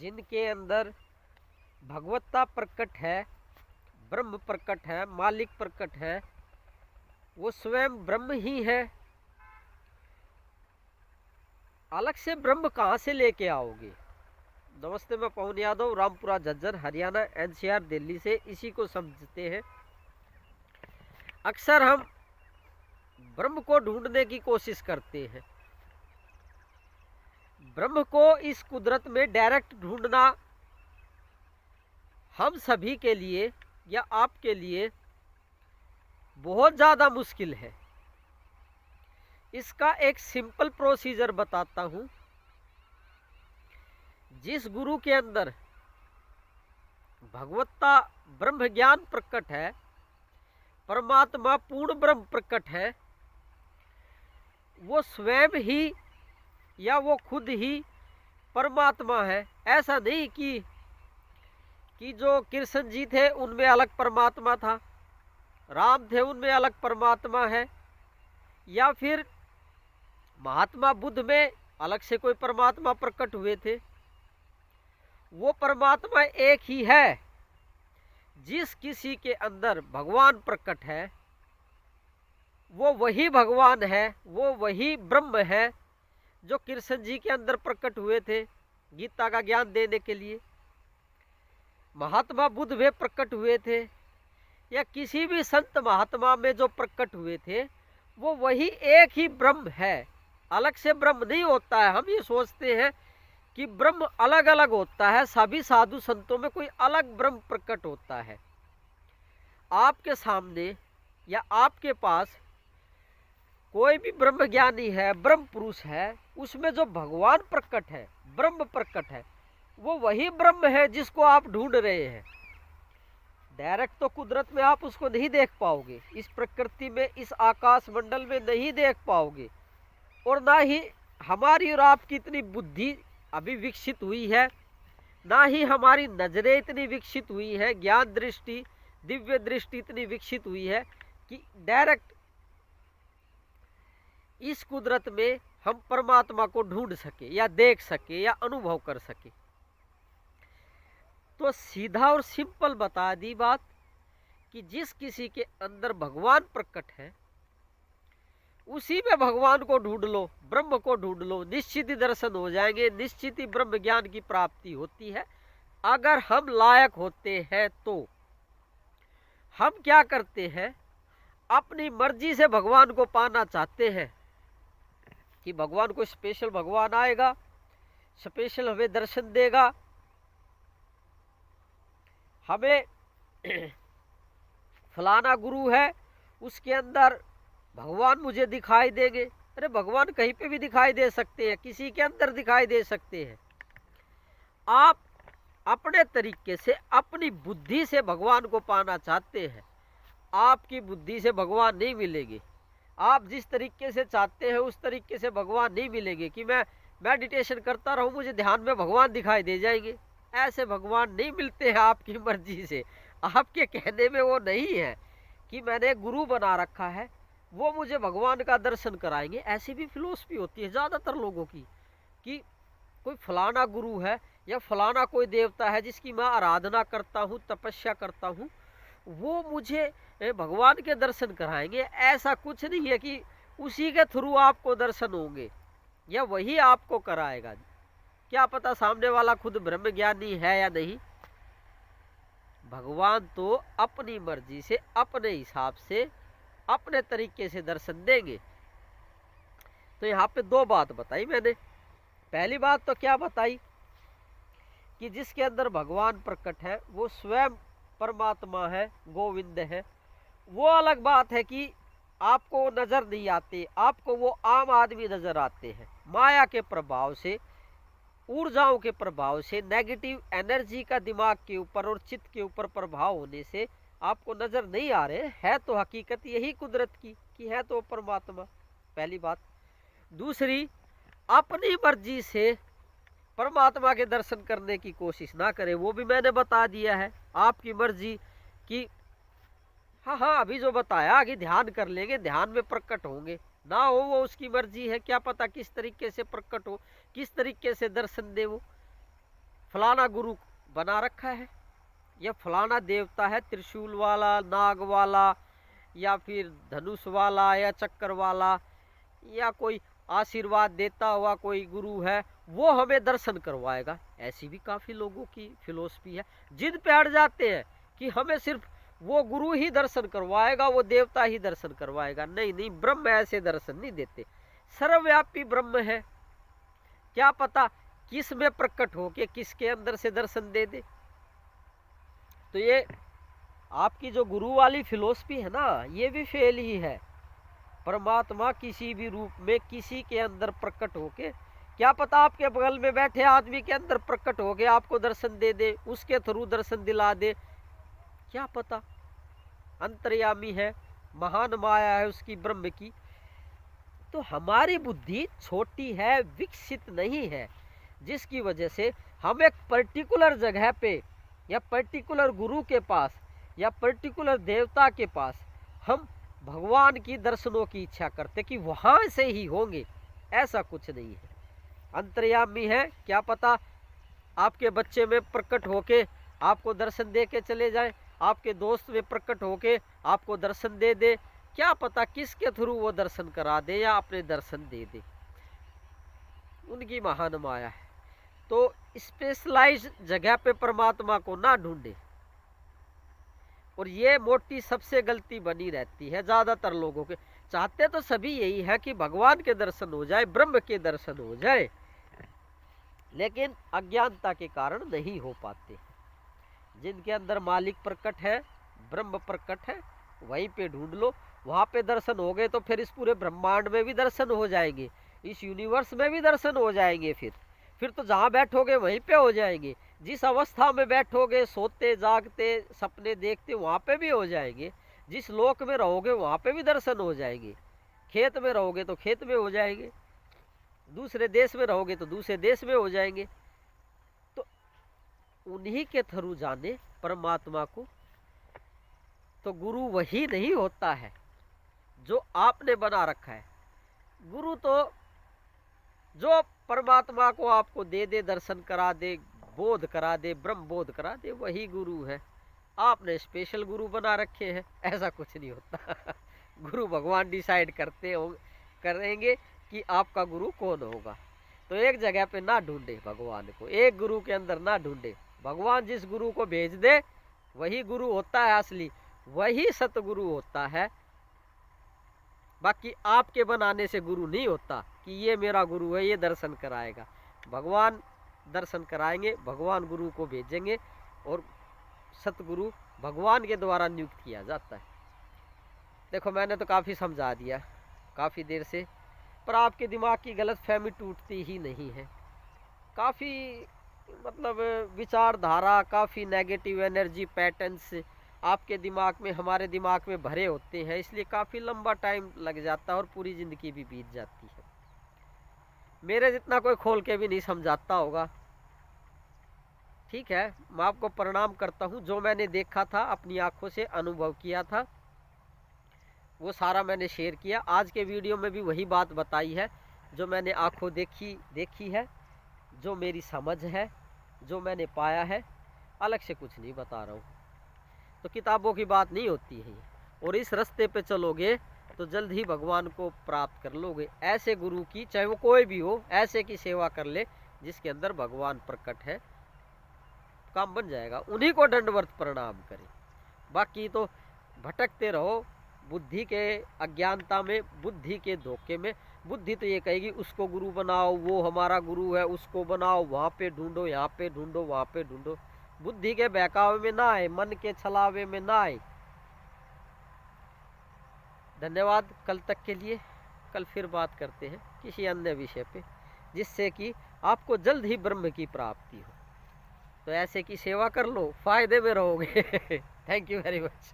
जिनके अंदर भगवत्ता प्रकट है, ब्रह्म प्रकट है, मालिक प्रकट है, वो स्वयं ब्रह्म ही है। अलग से ब्रह्म कहाँ से लेके आओगे? नमस्ते, मैं पवन यादव, रामपुरा झज्जर, हरियाणा, एनसीआर, दिल्ली से इसी को समझते हैं। अक्सर हम ब्रह्म को ढूंढने की कोशिश करते हैं। ब्रह्म को इस कुदरत में डायरेक्ट ढूंढना हम सभी के लिए या आपके लिए बहुत ज़्यादा मुश्किल है। इसका एक सिंपल प्रोसीजर बताता हूँ। जिस गुरु के अंदर भगवत्ता ब्रह्म ज्ञान प्रकट है, परमात्मा पूर्ण ब्रह्म प्रकट है, वो स्वयं ही या वो खुद ही परमात्मा है। ऐसा नहीं कि जो कृष्ण जी थे उनमें अलग परमात्मा था, राम थे उनमें अलग परमात्मा है, या फिर महात्मा बुद्ध में अलग से कोई परमात्मा प्रकट हुए थे। वो परमात्मा एक ही है। जिस किसी के अंदर भगवान प्रकट है वो वही भगवान है, वो वही ब्रह्म है जो कृष्ण जी के अंदर प्रकट हुए थे गीता का ज्ञान देने के लिए। महात्मा बुद्ध वे प्रकट हुए थे, या किसी भी संत महात्मा में जो प्रकट हुए थे वो वही एक ही ब्रह्म है। अलग से ब्रह्म नहीं होता है। हम ये सोचते हैं कि ब्रह्म अलग अलग होता है। सभी साधु संतों में कोई अलग ब्रह्म प्रकट होता है। आपके सामने या आपके पास कोई भी ब्रह्म ज्ञानी है, ब्रह्म पुरुष है, उसमें जो भगवान प्रकट है, ब्रह्म प्रकट है, वो वही ब्रह्म है जिसको आप ढूंढ रहे हैं। डायरेक्ट तो कुदरत में आप उसको नहीं देख पाओगे, इस प्रकृति में, इस आकाश मंडल में नहीं देख पाओगे, और ना ही हमारी और आपकी इतनी बुद्धि अभी विकसित हुई है, ना ही हमारी नजरें इतनी विकसित हुई है, ज्ञान दृष्टि, दिव्य दृष्टि इतनी विकसित हुई है कि डायरेक्ट इस कुदरत में हम परमात्मा को ढूंढ सके या देख सके या अनुभव कर सके। तो सीधा और सिंपल बता दी बात कि जिस किसी के अंदर भगवान प्रकट है उसी में भगवान को ढूंढ लो, ब्रह्म को ढूंढ लो, निश्चित ही दर्शन हो जाएंगे, निश्चित ही ब्रह्म ज्ञान की प्राप्ति होती है। अगर हम लायक होते हैं तो हम क्या करते हैं, अपनी मर्जी से भगवान को पाना चाहते हैं कि भगवान को स्पेशल भगवान आएगा, स्पेशल हमें दर्शन देगा, हमें फलाना गुरु है उसके अंदर भगवान मुझे दिखाई देंगे। अरे भगवान कहीं पे भी दिखाई दे सकते हैं, किसी के अंदर दिखाई दे सकते हैं। आप अपने तरीके से अपनी बुद्धि से भगवान को पाना चाहते हैं, आपकी बुद्धि से भगवान नहीं मिलेंगे। आप जिस तरीके से चाहते हैं उस तरीके से भगवान नहीं मिलेंगे कि मैं मेडिटेशन करता रहूं मुझे ध्यान में भगवान दिखाई दे जाएंगे। ऐसे भगवान नहीं मिलते हैं आपकी मर्जी से। आपके कहने में वो नहीं है कि मैंने गुरु बना रखा है वो मुझे भगवान का दर्शन कराएंगे। ऐसी भी फिलोसफी होती है ज़्यादातर लोगों की कि कोई फलाना गुरु है या फलाना कोई देवता है जिसकी मैं आराधना करता हूँ, तपस्या करता हूँ, वो मुझे भगवान के दर्शन कराएंगे। ऐसा कुछ नहीं है कि उसी के थ्रू आपको दर्शन होंगे या वही आपको कराएगा। क्या पता सामने वाला खुद ब्रह्म ज्ञानी है या नहीं। भगवान तो अपनी मर्जी से, अपने हिसाब से, अपने तरीके से दर्शन देंगे। तो यहाँ पे दो बात बताई मैंने। पहली बात तो क्या बताई कि जिसके अंदर भगवान प्रकट है वो स्वयं परमात्मा है, गोविंद है। वो अलग बात है कि आपको नजर नहीं आते, आपको वो आम आदमी नजर आते हैं। माया के प्रभाव से, ऊर्जाओं के प्रभाव से, नेगेटिव एनर्जी का दिमाग के ऊपर और चित्त के ऊपर प्रभाव होने से आपको नजर नहीं आ रहे है। तो हकीकत यही कुदरत की कि है तो परमात्मा। पहली बात। दूसरी, अपनी मर्जी से परमात्मा के दर्शन करने की कोशिश ना करें, वो भी मैंने बता दिया है। आपकी मर्जी कि हाँ अभी जो बताया कि ध्यान कर लेंगे, ध्यान में प्रकट होंगे, ना हो वो उसकी मर्जी है। क्या पता किस तरीके से प्रकट हो, किस तरीके से दर्शन दे वो। फलाना गुरु बना रखा है, या फलाना देवता है त्रिशूल वाला, नाग वाला, या फिर धनुष वाला, या चक्कर वाला, या कोई आशीर्वाद देता हुआ कोई गुरु है, वो हमें दर्शन करवाएगा। ऐसी भी काफ़ी लोगों की फिलॉसफी है, जिद पे अड़ जाते हैं कि हमें सिर्फ वो गुरु ही दर्शन करवाएगा, वो देवता ही दर्शन करवाएगा। नहीं नहीं, ब्रह्म ऐसे दर्शन नहीं देते। सर्वव्यापी ब्रह्म है, क्या पता किस में प्रकट होके किसके अंदर से दर्शन दे दे। तो ये आपकी जो गुरु वाली फिलॉसफी है ना, ये भी फेल ही है। परमात्मा किसी भी रूप में किसी के अंदर प्रकट होके, क्या पता आपके बगल में बैठे आदमी के अंदर प्रकट होके आपको दर्शन दे दे, उसके थ्रू दर्शन दिला दे, क्या पता। अंतर्यामी है, महान माया है उसकी, ब्रह्म की। तो हमारी बुद्धि छोटी है, विकसित नहीं है, जिसकी वजह से हम एक पर्टिकुलर जगह पे या पर्टिकुलर गुरु के पास या पर्टिकुलर देवता के पास हम भगवान की दर्शनों की इच्छा करते कि वहाँ से ही होंगे। ऐसा कुछ नहीं है। अंतर्यामी है, क्या पता आपके बच्चे में प्रकट होके आपको दर्शन दे के चले जाए, आपके दोस्त में प्रकट होके आपको दर्शन दे दे, क्या पता किसके थ्रू वो दर्शन करा दे या अपने दर्शन दे दे। उनकी महान माया है। तो स्पेशलाइज जगह पे परमात्मा को ना ढूंढे। और ये मोटी सबसे गलती बनी रहती है ज़्यादातर लोगों के। चाहते तो सभी यही है कि भगवान के दर्शन हो जाए, ब्रह्म के दर्शन हो जाए, लेकिन अज्ञानता के कारण नहीं हो पाते। जिनके अंदर मालिक प्रकट है, ब्रह्म प्रकट है, वहीं पे ढूंढ लो, वहाँ पे दर्शन हो गए तो फिर इस पूरे ब्रह्मांड में भी दर्शन हो जाएंगे, इस यूनिवर्स में भी दर्शन हो जाएंगे। फिर तो जहाँ बैठोगे वहीं पे हो जाएंगे। जिस अवस्था में बैठोगे, सोते जागते सपने देखते, वहाँ पे भी हो जाएंगे। जिस लोक में रहोगे वहाँ पे भी दर्शन हो जाएंगे। खेत में रहोगे तो खेत में हो जाएंगे, दूसरे देश में रहोगे तो दूसरे देश में हो जाएंगे। तो उन्हीं के थ्रू जाने परमात्मा को। तो गुरु वही नहीं होता है जो आपने बना रखा है। गुरु तो जो परमात्मा को आपको दे दे, दर्शन करा दे, बोध करा दे, ब्रह्म बोध करा दे, वही गुरु है। आपने स्पेशल गुरु बना रखे हैं, ऐसा कुछ नहीं होता। गुरु भगवान डिसाइड करेंगे कि आपका गुरु कौन होगा। तो एक जगह पे ना ढूंढे भगवान को, एक गुरु के अंदर ना ढूंढे। भगवान जिस गुरु को भेज दे वही गुरु होता है असली, वही सतगुरु होता है। बाकी आपके बनाने से गुरु नहीं होता कि ये मेरा गुरु है, ये दर्शन कराएगा। भगवान दर्शन कराएंगे, भगवान गुरु को भेजेंगे, और सतगुरु भगवान के द्वारा नियुक्त किया जाता है। देखो मैंने तो काफ़ी समझा दिया काफ़ी देर से, पर आपके दिमाग की गलतफहमी टूटती ही नहीं है। काफ़ी मतलब विचारधारा, काफ़ी नेगेटिव एनर्जी पैटर्न्स आपके दिमाग में, हमारे दिमाग में भरे होते हैं, इसलिए काफ़ी लंबा टाइम लग जाता है और पूरी ज़िंदगी भी बीत जाती है। मेरे जितना कोई खोल के भी नहीं समझाता होगा। ठीक है, मैं आपको प्रणाम करता हूँ। जो मैंने देखा था, अपनी आंखों से अनुभव किया था, वो सारा मैंने शेयर किया। आज के वीडियो में भी वही बात बताई है जो मैंने आंखों देखी है, जो मेरी समझ है, जो मैंने पाया है। अलग से कुछ नहीं बता रहा हूँ। तो किताबों की बात नहीं होती है। और इस रास्ते पे चलोगे तो जल्द ही भगवान को प्राप्त कर लोगे। ऐसे गुरु की, चाहे वो कोई भी हो, ऐसे की सेवा कर ले जिसके अंदर भगवान प्रकट है, काम बन जाएगा। उन्हीं को दंडवत प्रणाम करें। बाकी तो भटकते रहो बुद्धि के अज्ञानता में, बुद्धि के धोखे में। बुद्धि तो ये कहेगी उसको गुरु बनाओ, वो हमारा गुरु है, उसको बनाओ, वहाँ पे ढूंढो, यहाँ पे ढूंढो, वहाँ पे ढूंढो। बुद्धि के बहकावे में ना आए, मन के छलावे में ना आए। धन्यवाद कल तक के लिए। कल फिर बात करते हैं किसी अन्य विषय पे, जिससे कि आपको जल्द ही ब्रह्म की प्राप्ति हो। तो ऐसे की सेवा कर लो, फायदे में रहोगे। Thank you very much.